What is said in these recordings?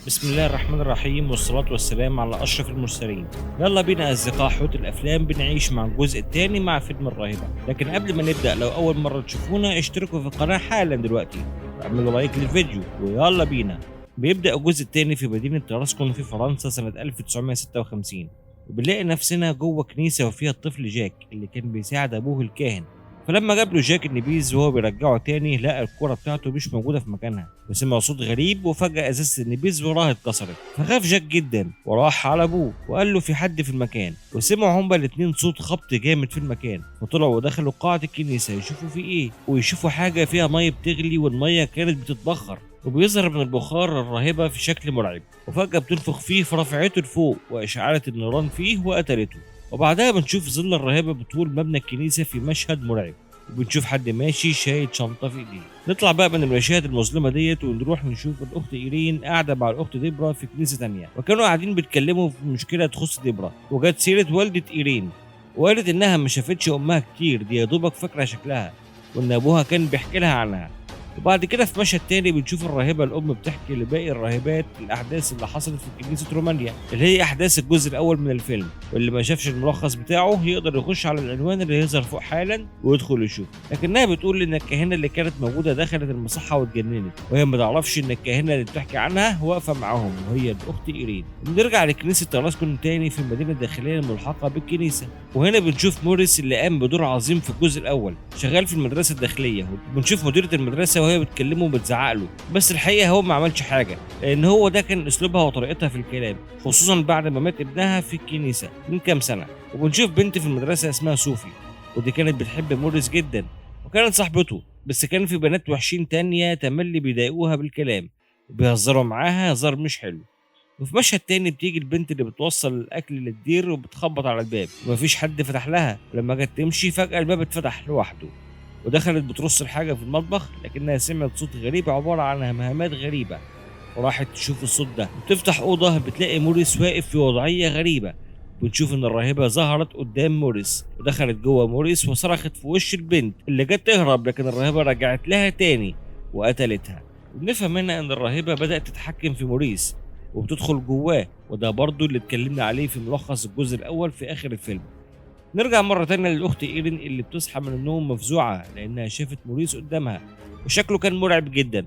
بسم الله الرحمن الرحيم والصلاة والسلام على أشرف المرسلين. يلا بينا أصدقاء حوت الأفلام بنعيش مع الجزء الثاني مع فيلم الراهبة. لكن قبل ما نبدأ، لو أول مرة تشوفونا اشتركوا في القناة حالا دلوقتي واعملوا لايك للفيديو ويلا بينا. بيبدأ الجزء الثاني في مدينة تراسكون في فرنسا سنة 1956، وبنلاقي نفسنا جوه كنيسة وفيها الطفل جاك اللي كان بيساعد أبوه الكاهن. فلما جاب له جاك النبيذ وهو بيرجعه تاني، لقى الكرة بتاعته مش موجودة في مكانها، وسمع صوت غريب وفجأة ازازة النبيذ وراه اتكسرت. فخاف جاك جدا وراح على ابوه وقال له في حد في المكان، وسمعوا هما الاتنين صوت خبط جامد في المكان. فطلعوا ودخلوا قاعة الكنيسة يشوفوا في ايه، ويشوفوا حاجة فيها مية بتغلي، والمية كانت بتتبخر وبيظهر من البخار الراهبة في شكل مرعب، وفجأة بتنفخ فيه فرفعته لفوق واشعلت النيران فيه وقتلته. وبعدها بنشوف ظل الراهبة بطول مبنى الكنيسة في مشهد مرعب، وبنشوف حد ماشي شايل شنطة في ايديه. نطلع بقى من المشاهد المظلمة ديت ونروح نشوف الأخت إيرين قاعدة مع الأخت ديبرا في كنيسة تانية، وكانوا قاعدين بيتكلموا في مشكلة تخص ديبرا، وجت سيرة والدة إيرين وقالت إنها ما شافتش أمها كتير، دي يا دوبك فاكرة شكلها، وإن أبوها كان بيحكي لها عنها. وبعد كده في مشهد تاني بنشوف الراهبة الأم بتحكي لباقي الراهبات الأحداث اللي حصلت في كنيسة رومانيا، اللي هي أحداث الجزء الأول من الفيلم. واللي ما شافش الملخص بتاعه يقدر يخش على العنوان اللي هيظهر فوق حالا ويدخل يشوف. لكنها بتقول إن الكاهنة اللي كانت موجودة دخلت المصحة واتجننت، وهي ما تعرفش إن الكاهنة اللي بتحكي عنها واقفة معاهم وهي الأخت إيرين. بنرجع لكنيسة تراسكون تاني في المدينة الداخلية الملحقة بالكنيسة، وهنا بنشوف موريس اللي قام بدور عظيم في الجزء الأول، شغال في المدرسة الداخلية. وبنشوف مديرة المدرسة وهي بتكلمه وبتزعق له، بس الحقيقه هو ما عملش حاجه، لان هو ده كان اسلوبها وطريقتها في الكلام، خصوصا بعد ما مات ابنها في الكنيسه من كام سنه. وبنشوف بنت في المدرسه اسمها صوفي، ودي كانت بتحب موريس جدا وكانت صاحبته، بس كان في بنات وحشين تانية تملي بيضايقوها بالكلام وبيهزروا معاها هزار مش حلو. وفي مشهد تاني بتيجي البنت اللي بتوصل الاكل للدير وبتخبط على الباب ومفيش حد فتح لها، ولما جت تمشي فجاه الباب اتفتح لوحده، ودخلت بترص الحاجة في المطبخ، لكنها سمعت صوت غريب عبارة عن همهمات غريبة، وراحت تشوف الصوت ده. بتفتح أوضة بتلاقي موريس واقف في وضعية غريبة. بنشوف إن الراهبة ظهرت قدام موريس ودخلت جوه موريس وصرخت في وش البنت اللي جت تهرب، لكن الراهبة رجعت لها تاني وقتلتها. وبنفهم هنا إن الراهبة بدأت تتحكم في موريس وبتدخل جواه، وده برضو اللي اتكلمنا عليه في ملخص الجزء الأول في آخر الفيلم. نرجع مرة تانية للأخت إيرين اللي بتصحى من النوم مفزوعة لأنها شافت موريس قدامها وشكله كان مرعب جدا،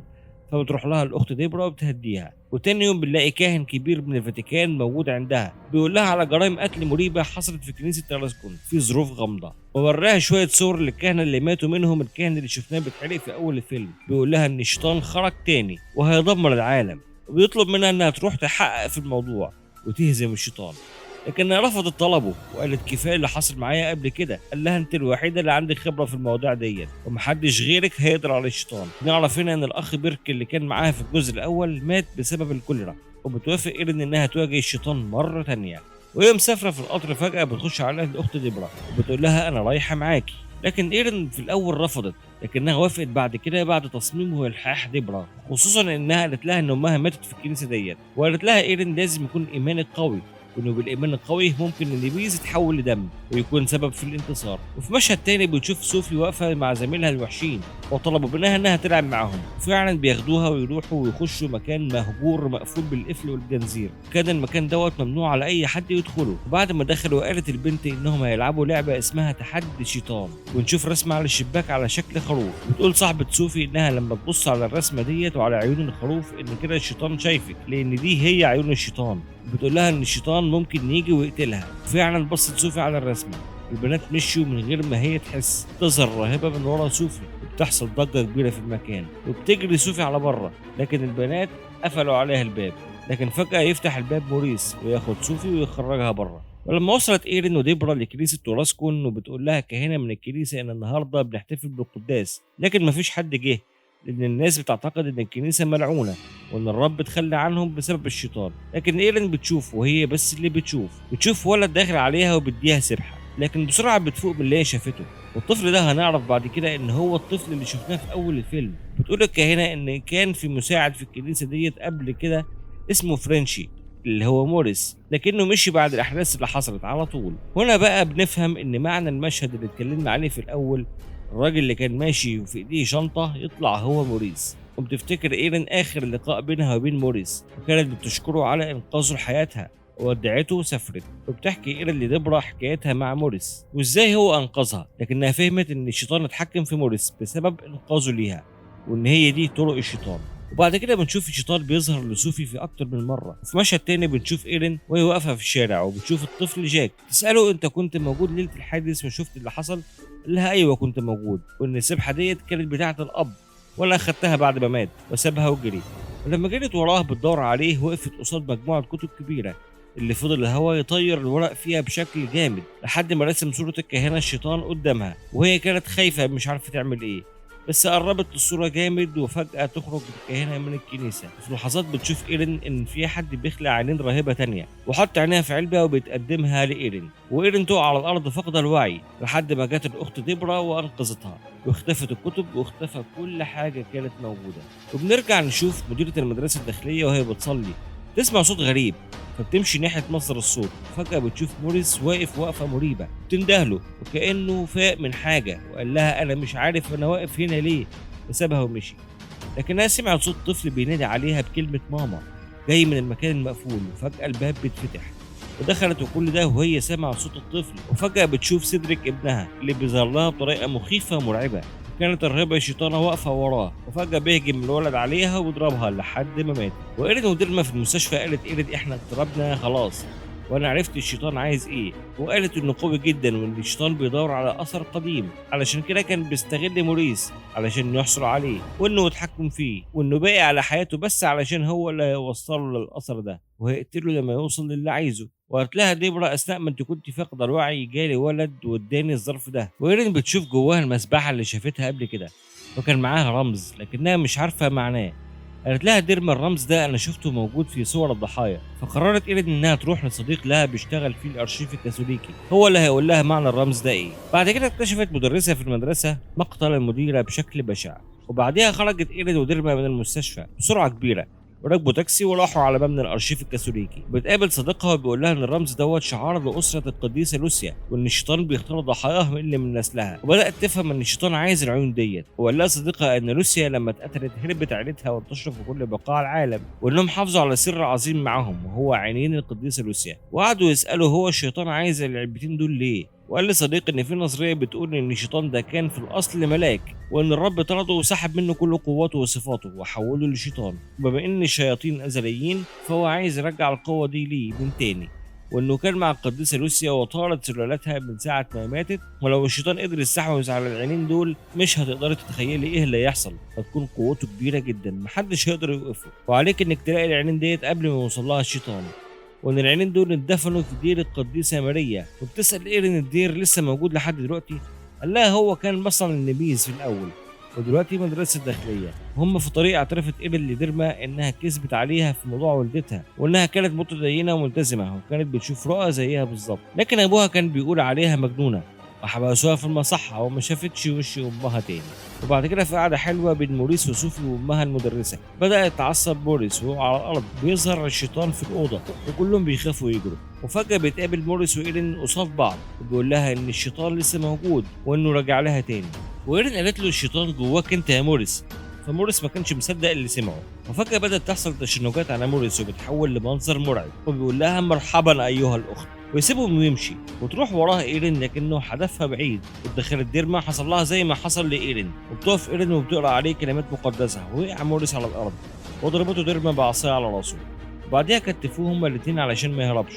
فبتروح لها الأخت ديبرا وبتهديها. وتاني يوم بنلاقي كاهن كبير من الفاتيكان موجود عندها، بيقول لها على جرائم قتل مريبة حصلت في كنيسة تراسكون في ظروف غامضة، ووراها شوية صور للكهنة اللي ماتوا، منهم الكاهن اللي شفناه بيتحرق في أول الفيلم. بيقول لها إن الشيطان خرج تاني وهيدمر العالم، وبيطلب منها إنها تروح تحقق في الموضوع وتهزم الشيطان، لكنها رفضت طلبه وقالت كفايه اللي حصل معايا قبل كده. قال لها انت الوحيده اللي عندك خبره في المواضيع ديت ومحدش غيرك هيقدر على الشيطان. نعرف هنا ان الاخ بيرك اللي كان معاها في الجزء الاول مات بسبب الكوليرا، وبتوافق ايرين انها تواجه الشيطان مره تانية. وهي مسافره في القطر فجاه بتخش عليها الاخت ديبرا وبتقول لها انا رايحه معاكي، لكن ايرين في الاول رفضت، لكنها وافقت بعد كده بعد تصميم والحاح ديبرا، خصوصا انها قالت لها ان امها ماتت في الكنيسه ديت، وقالت لها ايرين لازم يكون ايمانك قوي، وانه بالايمان القوي ممكن النبيذ يتحول لدم ويكون سبب في الانتصار. وفي مشهد تاني بنشوف صوفي واقفه مع زميلها الوحشين وطلبوا منها انها تلعب معاهم، وفعلا بياخدوها ويروحوا ويخشوا مكان مهجور مقفول بالقفل والجنزير. كان المكان دوت ممنوع على اي حد يدخله، وبعد ما دخلوا قالت البنت انهم هيلعبوا لعبه اسمها تحدي الشيطان، ونشوف رسمه على الشباك على شكل خروف. بتقول صاحبه صوفي انها لما تبص على الرسمه ديت وعلى عيون الخروف ان كده الشيطان شايفك، لان دي هي عيون الشيطان. بتقول لها ان الشيطان ممكن يجي ويقتلها. فعلا بصت صوفي على الرسمه، البنات مشوا من غير ما هي تحس. تظهر الراهبه من ورا صوفي وبتحصل ضجه كبيره في المكان، وبتجري صوفي على بره، لكن البنات قفلوا عليها الباب. لكن فجاه يفتح الباب موريس وياخد صوفي ويخرجها بره. ولما وصلت ايرين وديبرا لكنيسه توراسكون وبتقول لها كاهنه من الكنيسه ان النهارده بنحتفل بالقداس، لكن مفيش حد جه لأن الناس بتعتقد إن الكنيسة ملعونة وإن الرب اتخلى عنهم بسبب الشيطان. لكن إيرين بتشوف، وهي بس اللي بتشوف ولد داخل عليها وبيديها سبحة، لكن بسرعة بتفوق من اللي هي شافته. والطفل ده هنعرف بعد كده إن هو الطفل اللي شفناه في أول الفيلم. بتقول الكاهنة إن كان في مساعد في الكنيسة ديت قبل كده اسمه فرنشي اللي هو موريس، لكنه مشي بعد الأحداث اللي حصلت على طول. هنا بقى بنفهم إن معنى المشهد اللي اتكلمنا عليه في الأول، الراجل اللي كان ماشي وفي ايديه شنطة يطلع هو موريس. وبتفتكر ايرين اخر لقاء بينها وبين موريس، وكانت بتشكره على انقاذه لحياتها وودعته وسافرت. وبتحكي ايرين لديبرا حكايتها مع موريس وازاي هو انقذها، لكنها فهمت ان الشيطان اتحكم في موريس بسبب انقاذه ليها، وان هي دي طرق الشيطان. وبعد كده بنشوف الشيطان بيظهر لصوفي في اكتر من مره. وفي مشهد تاني بنشوف ايرين وهي واقفه في الشارع وبتشوف الطفل جاك، تساله انت كنت موجود ليله الحادث وشفت اللي حصل؟ قال لها ايوه كنت موجود، وان السبحه ديت كانت بتاعه الاب وانا اخدتها بعد ما مات وسابها وجري. ولما جريت وراه بتدور عليه وقفت قصاد مجموعه كتب كبيره اللي فضل الهوا يطير الورق فيها بشكل جامد لحد ما رسم صوره الكاهنه الشيطان قدامها، وهي كانت خايفه مش عارفه تعمل ايه، بس قربت الصورة جامد وفجأة تخرج الكاهنة من الكنيسة. في لحظات بتشوف إيرين إن في حد بيخلع عينين راهبة تانية وحط عينيها في علبة وبتقدمها لإيرين، وإيرين تقع على الأرض فاقدة الوعي لحد ما جت الأخت ديبرا وأنقذتها، واختفت الكتب واختفى كل حاجة كانت موجودة. وبنرجع نشوف مديرة المدرسة الداخلية وهي بتصلي، تسمع صوت غريب فبتمشي ناحية مصدر الصوت، وفجأة بتشوف موريس واقف وقفة مريبة بتندهله وكأنه فاق من حاجة وقال لها أنا مش عارف أنا واقف هنا ليه، وسابها ومشي. لكنها سمعت صوت طفل بينادي عليها بكلمة ماما جاي من المكان المقفول، وفجأة الباب بيتفتح ودخلت، وكل ده وهي سمعت صوت الطفل. وفجأة بتشوف سيدريك ابنها اللي بيظهر لها بطريقة مخيفة ومرعبة، كانت الراهبة الشيطانة واقفة وراه، وفجأة بيهجم الولد عليها ويضربها لحد ما مات. وإيرين وديرما في المستشفى قالت إيرين إحنا اقتربنا خلاص وأنا عرفت الشيطان عايز إيه، وقالت إنه قوي جدا وإن الشيطان بيدور على أثر قديم، علشان كده كان بيستغل موريس علشان يحصل عليه وإنه يتحكم فيه، وإنه باقي على حياته بس علشان هو اللي هيوصله للأثر ده وهيقتله لما يوصل للي عايزه. وقالت لها ديبرا اثناء ما انت كنت فاقده الوعي جالي ولد واداني الظرف ده. وإيرين بتشوف جواها المسبحه اللي شافتها قبل كده وكان معاها رمز لكنها مش عارفه معناه. قالت لها ديرما الرمز ده انا شفته موجود في صور الضحايا. فقررت إيرين انها تروح لصديق لها بيشتغل في الارشيف الكاثوليكي هو اللي هيقول لها معنى الرمز ده ايه. بعد كده اكتشفت مدرسه في المدرسه مقتل المديره بشكل بشع، وبعدها خرجت إيرين وديرما من المستشفى بسرعه كبيره وركبوا تاكسي وراحوا على مبنى الارشيف الكاثوليكي. بتقابل صديقها وبيقول لها ان الرمز دوت شعار لاسره القديسه لوسيا، وان الشيطان بيختار ضحاياه من اللي من نسلها. وبدات تفهم ان الشيطان عايز العيون ديت، وقال لها صديقها ان لوسيا لما اتقتلت هربت عيلتها وانتشروا في كل بقاع العالم، وانهم حافظوا على سر عظيم معاهم وهو عينين القديسه لوسيا. وقعدوا يسالوا هو الشيطان عايز العلبتين دول ليه، وقال لصديق ان في نظريه بتقول ان الشيطان ده كان في الاصل ملاك، وان الرب طرده وسحب منه كل قوته وصفاته وحوله لشيطان، وبما ان الشياطين ازليين فهو عايز يرجع القوه دي ليه من تاني، وانه كان مع القديسه لوسيا وطارت سلالتها من ساعه ما ماتت. ولو الشيطان قدر يستحوذ على العينين دول مش هتقدري تتخيلي ايه اللي يحصل، هتكون قوته كبيره جدا محدش هيقدر يوقفه، وعليك انك تلاقي العينين ديت قبل ما يوصل لها الشيطان. وان العينين دول اتدفنوا في دير القديسه ماريا. وبتسال ايرين الدير لسه موجود لحد دلوقتي؟ قال لها هو كان مصنع النبيذ في الاول ودلوقتي مدرسه داخليه. وهم في طريق اعترفت ايرين لديرما انها كذبت عليها في موضوع والدتها، وانها كانت متدينه وملتزمه وكانت بتشوف رؤى زيها بالظبط، لكن ابوها كان بيقول عليها مجنونه وحبسوها في المصحة وما شافتش وش أمها تاني. وبعد كده في قعدة حلوة بين موريس وصوفي وأمها المدرسة بدأ يتعصب موريس وهو على الأرض، بيظهر الشيطان في الأوضة وكلهم بيخافوا يجروا. وفجأة بيتقابل موريس وإيرين قصاد بعض وبيقول لها إن الشيطان لسه موجود وإنه راجع لها تاني. وإيرين قالت له الشيطان جواك أنت يا موريس، فموريس ما كانش مصدق اللي سمعه. وفجأة بدأت تحصل تشنجات على موريس وبتحول لمنظر مرعب، وبيقول لها مرحبا أيها الأخت، ويسيبهم ويمشي. وتروح وراها إيرين لكنه حدفها بعيد، ودخلت ديرما حصل لها زي ما حصل لإيرين، وبتقف إيرين وبتقرأ عليه كلمات مقدسة، ووقع موريس على الأرض وضربته ديرما بعصاية على راسه، وبعدها كتفوه هما الاتنين علشان ما يهربش.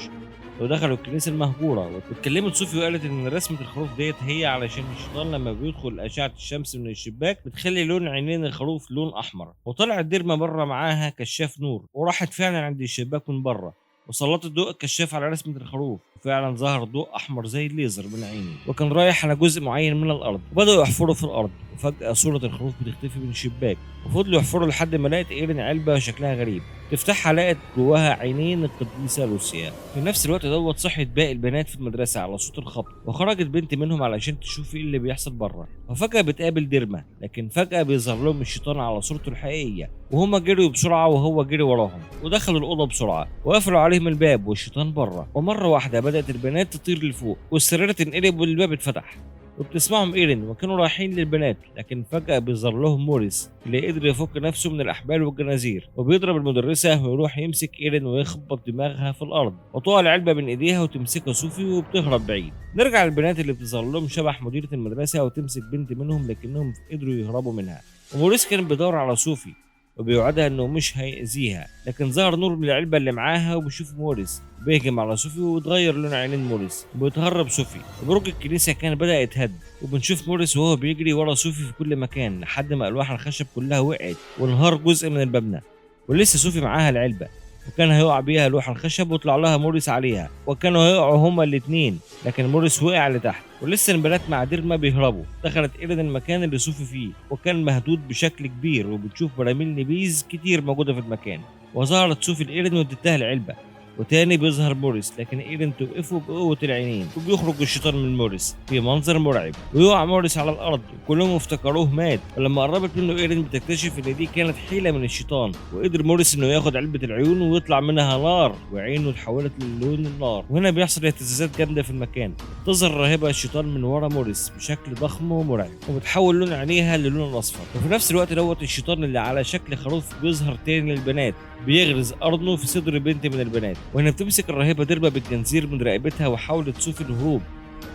ودخلوا الكنيسة المهجورة. واتكلمت صوفي وقالت ان رسمة الخروف ديت هي علشان الشيطان لما بيدخل اشعة الشمس من الشباك بتخلي لون عينين الخروف لون احمر. وطلعت ديرما بره معاها كشاف نور، وراحت فعلا عند الشباك من بره وسلطت ضوء الكشاف على رسمة الخروف، وفعلا ظهر ضوء احمر زي الليزر من عينه، وكان رايح على جزء معين من الارض. وبداوا يحفروا في الارض، وفجأة صورة الخروف بتختفي من الشباك. وفضلوا يحفروا لحد ما لقت إيرين علبة شكلها غريب، تفتحها لقت جواها عينين القديسة لوسيا. في نفس الوقت دوت صحيت باقي البنات في المدرسة على صوت الخبط، وخرجت بنت منهم علشان تشوف ايه اللي بيحصل بره. وفجأة بتقابل ديرما، لكن فجأة بيظهر لهم الشيطان على صورته الحقيقية، وهما جريوا بسرعة وهو جري وراهم، ودخلوا الأوضة بسرعة وقفلوا عليهم الباب والشيطان بره. ومرة واحدة بدأت البنات تطير لفوق والسرير تنقلب والباب اتفتح، وبتسمعهم ايرين وكانوا رايحين للبنات، لكن فجأة بيظهر لهم موريس اللي قدر يفك نفسه من الأحبال والجنازير، وبيضرب المدرسة ويروح يمسك ايرين ويخبط دماغها في الأرض وتقع العلبة من ايديها وتمسكها صوفي وبتهرب بعيد. نرجع للبنات اللي بتظهر لهم شبح مديرة المدرسة وتمسك بنت منهم لكنهم قدروا يهربوا منها، وموريس كان بيدور على صوفي وبيوعدها انه مش هيأذيها، لكن ظهر نور من العلبه اللي معاها وبيشوف موريس بيهجم على صوفي وبيتغير لون عينين موريس وبيتهرب صوفي. برج الكنيسه كان بدأ يتهد، وبنشوف موريس وهو بيجري ورا صوفي في كل مكان لحد ما الواح الخشب كلها وقعت وانهار جزء من المبنى، ولسه صوفي معاها العلبه وكان هيقع بيها لوح الخشب ويطلع لها موريس عليها، وكانوا هيقعوا هما الاتنين لكن موريس وقع لتحت. ولسه البنات مع ديرما بيهربوا، دخلت ايرين المكان اللي صوفي فيه وكان مهدود بشكل كبير، وبتشوف براميل نبيذ كتير موجوده في المكان، وظهرت صوفي لايرين وادتها العلبه. وتاني بيظهر موريس لكن ايرين توقفه بقوه العينين، وبيخرج الشيطان من موريس في منظر مرعب، ويقع موريس على الارض وكلهم افتكروه مات. ولما قربت منه ايرين بتكتشف ان دي كانت حيله من الشيطان، وقدر موريس انه ياخد علبه العيون ويطلع منها نار وعينه اتحولت للون النار. وهنا بيحصل اهتزازات جامده في المكان، تظهر راهبه الشيطان من ورا موريس بشكل ضخم ومرعب، وبتحول لون عينيها للون الاصفر. وفي نفس الوقت دوت الشيطان اللي على شكل خروف بيظهر تاني للبنات، بيغرز قرنه في صدر بنت من البنات. وهنا بتمسك الراهبه ديرما بالجنزير من رقبتها وحاولت صوفي الهروب،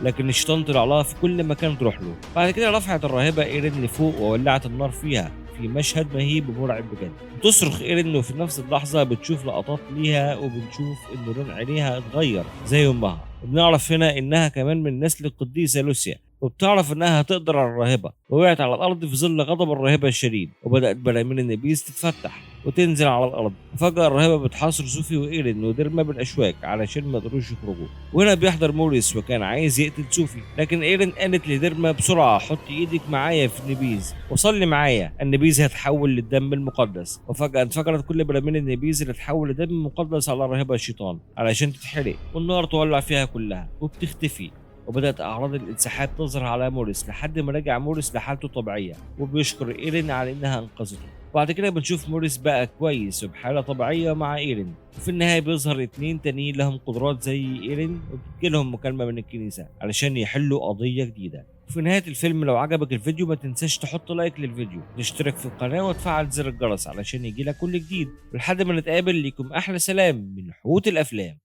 لكن الشيطان طلع لها في كل مكان تروح له. بعد كده رفعت الراهبه ايرين لفوق وولعت النار فيها في مشهد مهيب ومرعب بجد. بتصرخ ايرين وفي نفس اللحظه بتشوف لقطات ليها وبنشوف ان لون عينيها اتغير زي امها، وبنعرف هنا انها كمان من نسل القديسه لوسيا، وبتعرف انها هتقدر على الراهبه، ووقعت على الارض في ظل غضب الراهبه الشديد، وبدات براميل النبيذ تتفتح وتنزل على الارض. وفجاه الراهبه بتحاصر صوفي وايرين وديرما بالاشواك علشان ما يقدروش يخرجوا. وهنا بيحضر موريس وكان عايز يقتل صوفي، لكن ايرين قالت لديرما بسرعه حطي ايدك معايا في النبيذ وصلي معايا، النبيذ هيتحول للدم المقدس. وفجاه انفجرت كل براميل النبيذ اللي اتحول لدم مقدس على الراهبه الشيطان علشان تتحرق، والنار تولع فيها كلها وبتختفي. وبدأت أعراض الانسحاب تظهر على موريس لحد ما رجع موريس لحالته الطبيعية، وبيشكر إيرين على إنها أنقذته. بعد كده بنشوف موريس بقى كويس وبحالة طبيعية مع إيرين، وفي النهاية بيظهر 2 تانيين لهم قدرات زي إيرين، وبتجيلهم مكالمة من الكنيسة علشان يحلوا قضية جديدة. في نهاية الفيلم لو عجبك الفيديو ما تنساش تحط لايك للفيديو، تشترك في القناة وتفعل زر الجرس علشان يجيلك كل جديد. ولحد ما نتقابل ليكم أحلى سلام من حوت الأفلام.